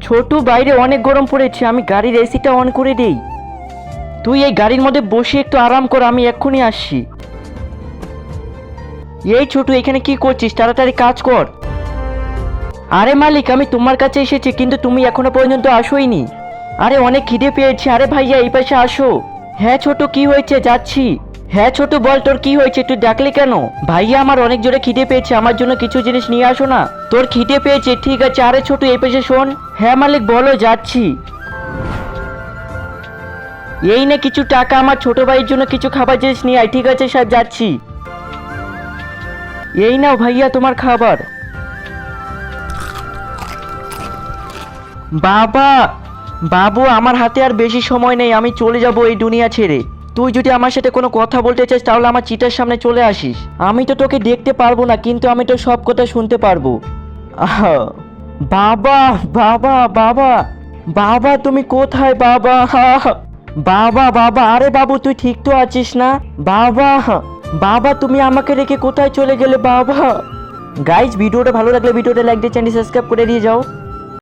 ছোট, বাইরে অনেক গরম পড়েছে, আমি গাড়ির এসিটা অন করে দেই। তুই এই গাড়ির মধ্যে বসে একটু আরাম কর, আমি এক্ষুনি আসছি। এই ছোটু, এখানে কি করছিস? তাড়াতাড়ি কাজ কর। আরে মালিক, আমি তোমার কাছে এসেছি, কিন্তু তুমি এখনো পর্যন্ত আসোইনি। আরে অনেক খিদে পেয়েছে। আরে ভাইয়া, এই পাশে আসো। হ্যাঁ ছোটু, কি হয়েছে? যাচ্ছি। হ্যাঁ ছোটু, বল তোর কি হয়েছে, তুই ডাকলি কেন? ভাইয়া, আমার অনেক জোরে খিদে পেয়েছে, আমার জন্য কিছু জিনিস নিয়ে আসো না। তোর খিদে পেয়েছে, ঠিক আছে। আরে ছোটু, এই পাশে শোন। হ্যাঁ মালিক, বলো, যাচ্ছি। এই নে কিছু টাকা, আমার ছোট ভাইয়ের জন্য কিছু খাবার জিনিস নিয়ে আয়। ঠিক আছে সাহেব, যাচ্ছি। এই নাও ভাইয়া তোমার খাবার। বাবা, বাবু, আমার হাতে আর বেশি সময় নেই, আমি চলে যাব এই দুনিয়া ছেড়ে। তুই যদি আমার সাথে কোনো কথা বলতে চাস তাহলে আমার চিতার সামনে চলে আসিস। আমি তো তোকে দেখতে পারবো না, কিন্তু আমি তো সব কথা শুনতে পারবো। আহ! বাবা, বাবা, বাবা, বাবা, তুমি কোথায় বাবা? বাবা, বাবা, আরে বাবু, তুই ঠিক তো আছিস না? বাবা, বাবা, তুমি আমাকে রেখে কোথায় চলে গেলে বাবা? গাইজ, ভিডিওটা ভালো লাগলে ভিডিওটা লাইক দিয়ে চ্যানেল সাবস্ক্রাইব করে দিয়ে যাও।